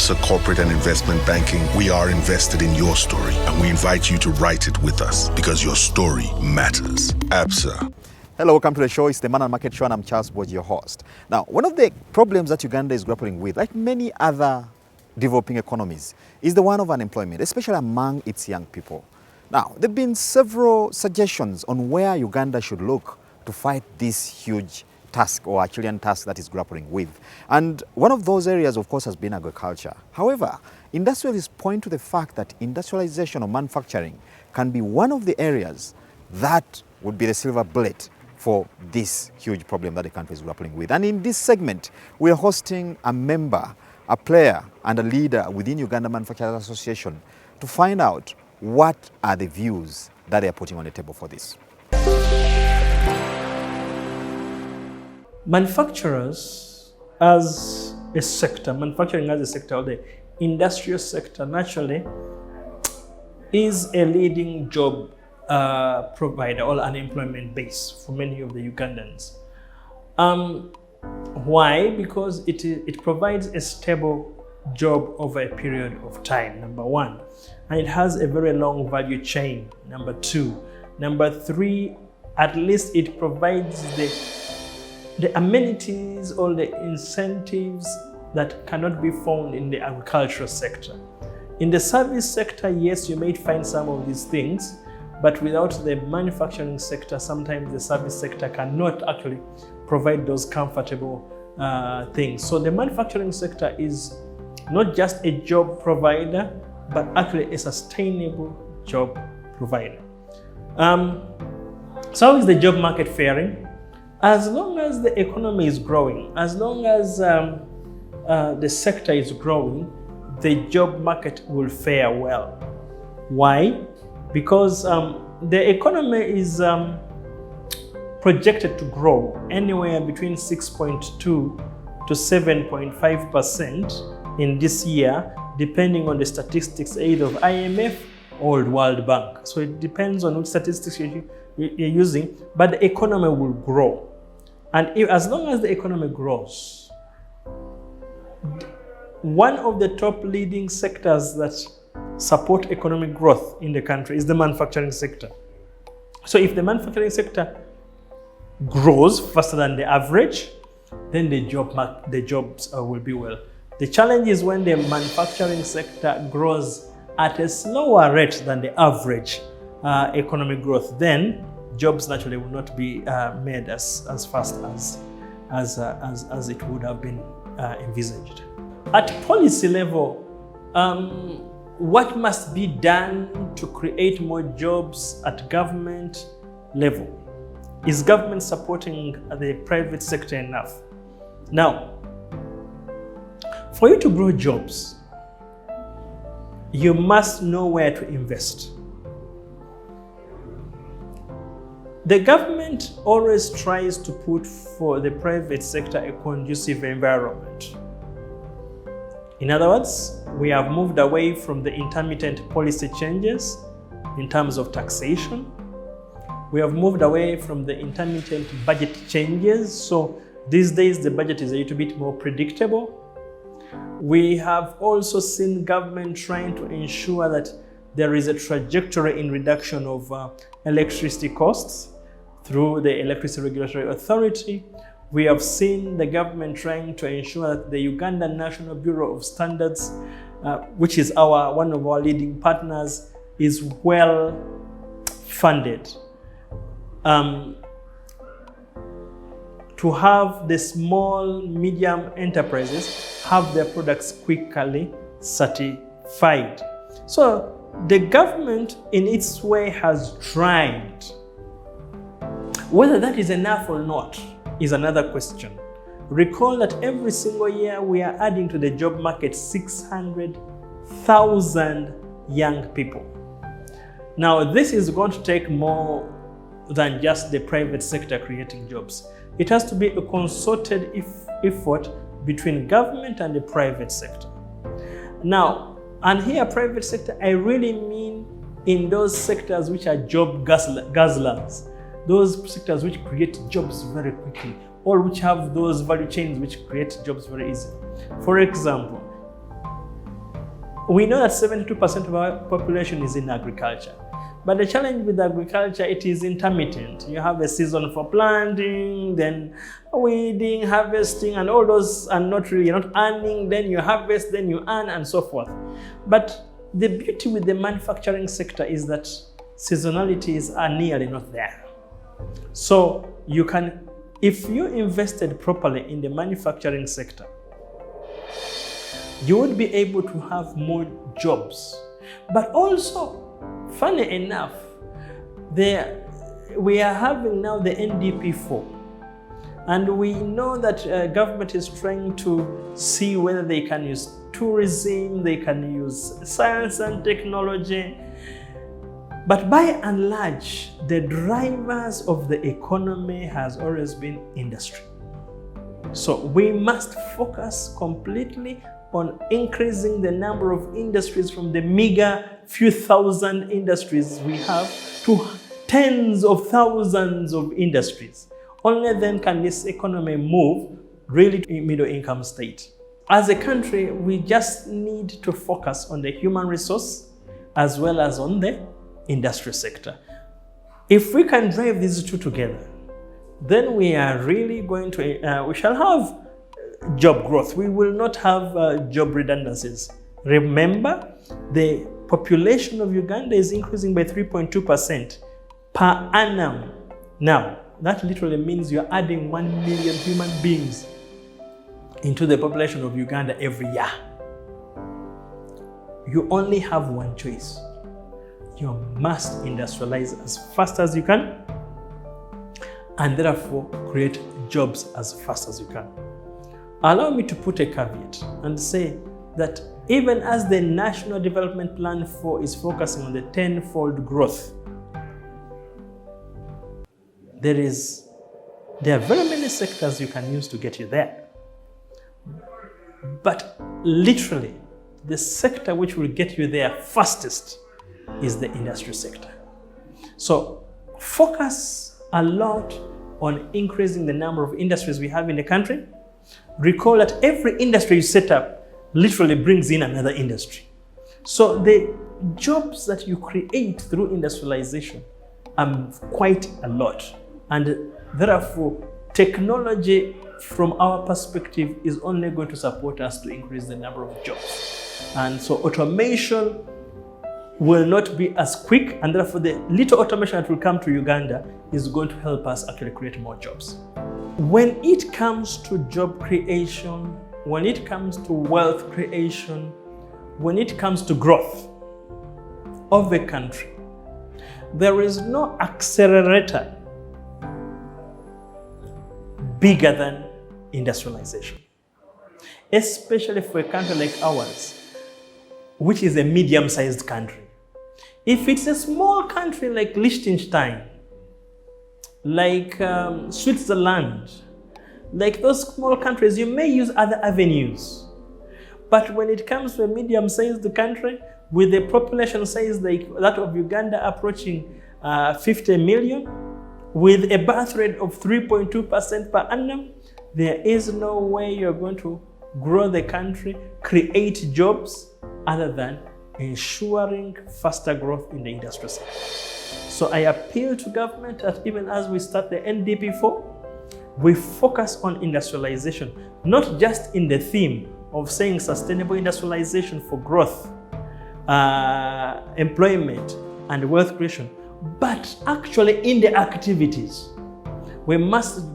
ABSA Corporate and Investment Banking, we are invested in your story, and we invite you to write it with us because your story matters. ABSA. Hello, welcome to the show. It's the Money and Markets Show, and I'm Charles Boji, your host. Now, one of the problems that Uganda is grappling with, like many other developing economies, is the one of unemployment, especially among its young people. Now, there have been several suggestions on where Uganda should look to fight this huge task or Achillean task that is grappling with. And one of those areas, of course, has been agriculture. However, industrialists point to the fact that industrialization or manufacturing can be one of the areas that would be the silver bullet for this huge problem that the country is grappling with. And in this segment, we are hosting a member, a player, and a leader within Uganda Manufacturers Association to find out what are the views that they are putting on the table for this. Manufacturers as a sector, manufacturing as a sector, or the industrial sector naturally is a leading job provider or unemployment base for many of the Ugandans. Why? Because it provides a stable job over a period of time, number one. And it has a very long value chain, number two. Number three, at least it provides the amenities or the incentives that cannot be found in the agricultural sector. In the service sector, yes, you may find some of these things, but without the manufacturing sector, sometimes the service sector cannot actually provide those comfortable things. So the manufacturing sector is not just a job provider, but actually a sustainable job provider. So how is the job market faring? As long as the economy is growing, as long as the sector is growing, the job market will fare well. Why? Because the economy is projected to grow anywhere between 6.2 to 7.5% in this year, depending on the statistics either of IMF or World Bank. So it depends on which statistics you're using, but the economy will grow. And as long as the economy grows, one of the top leading sectors that support economic growth in the country is the manufacturing sector. So if the manufacturing sector grows faster than the average, then the jobs will be well. The challenge is when the manufacturing sector grows at a slower rate than the average economic growth, then jobs naturally will not be made as fast as it would have been envisaged. At policy level, what must be done to create more jobs at government level? Is government supporting the private sector enough? Now, for you to grow jobs, you must know where to invest. The government always tries to put for the private sector a conducive environment. In other words, we have moved away from the intermittent policy changes in terms of taxation. We have moved away from the intermittent budget changes. So these days, the budget is a little bit more predictable. We have also seen government trying to ensure that there is a trajectory in reduction of electricity costs through the Electricity Regulatory Authority. We have seen the government trying to ensure that the Uganda National Bureau of Standards, which is one of our leading partners, is well funded. To have the small, medium enterprises have their products quickly certified. So the government in its way has tried. Whether that is enough or not is another question. Recall that every single year we are adding to the job market 600,000 young people. Now, this is going to take more than just the private sector creating jobs. It has to be a concerted effort between government and the private sector. Now, and here private sector, I really mean in those sectors which are job guzzlers, those sectors which create jobs very quickly, or which have those value chains which create jobs very easily. For example, We know that 72% of our population is in agriculture. But the challenge with agriculture, it is intermittent. You have a season for planting, then weeding, harvesting, and all those are not really, you're not earning, then you harvest, then you earn, and so forth. But the beauty with the manufacturing sector is that seasonalities are nearly not there. So you can, if you invested properly in the manufacturing sector, you would be able to have more jobs. But also, funny enough, we are having now the NDP4, and we know that government is trying to see whether they can use tourism, they can use science and technology. But by and large, the drivers of the economy has always been industry. So we must focus completely on increasing the number of industries from the meager few thousand industries we have to tens of thousands of industries. Only then can this economy move really to a middle income state. As a country, we just need to focus on the human resource as well as on the industry sector. If we can drive these two together, then we are really going to, we shall have job growth. We will not have job redundancies. Remember, the population of Uganda is increasing by 3.2% per annum. Now, that literally means you're adding 1 million human beings into the population of Uganda every year. You only have one choice. You must industrialize as fast as you can, and therefore create jobs as fast as you can. Allow me to put a caveat and say that even as the National Development Plan 4 is focusing on the tenfold growth, there are very many sectors you can use to get you there. But literally, the sector which will get you there fastest is the industry sector. So focus a lot on increasing the number of industries we have in the country. Recall that every industry you set up literally brings in another industry. So the jobs that you create through industrialization are quite a lot. And therefore, technology from our perspective is only going to support us to increase the number of jobs. And so automation will not be as quick, and therefore the little automation that will come to Uganda is going to help us actually create more jobs. When it comes to job creation, when it comes to wealth creation, when it comes to growth of a country, there is no accelerator bigger than industrialization. Especially for a country like ours, which is a medium-sized country. If it's a small country like Liechtenstein, like Switzerland, like those small countries, you may use other avenues. But when it comes to a medium-sized country with a population size like that of Uganda approaching 50 million, with a birth rate of 3.2% per annum, there is no way you're going to grow the country, create jobs, other than ensuring faster growth in the industry sector. So I appeal to government that even as we start the NDP4, we focus on industrialization, not just in the theme of saying sustainable industrialization for growth, employment, and wealth creation, but actually in the activities. We must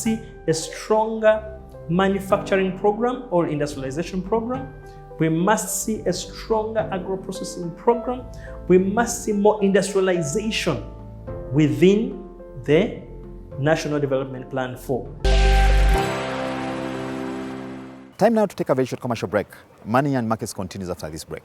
see a stronger manufacturing program or industrialization program. We must see a stronger agro-processing program. We must see more industrialization within the National Development Plan 4. Time now to take a very short commercial break. Money and Markets continues after this break.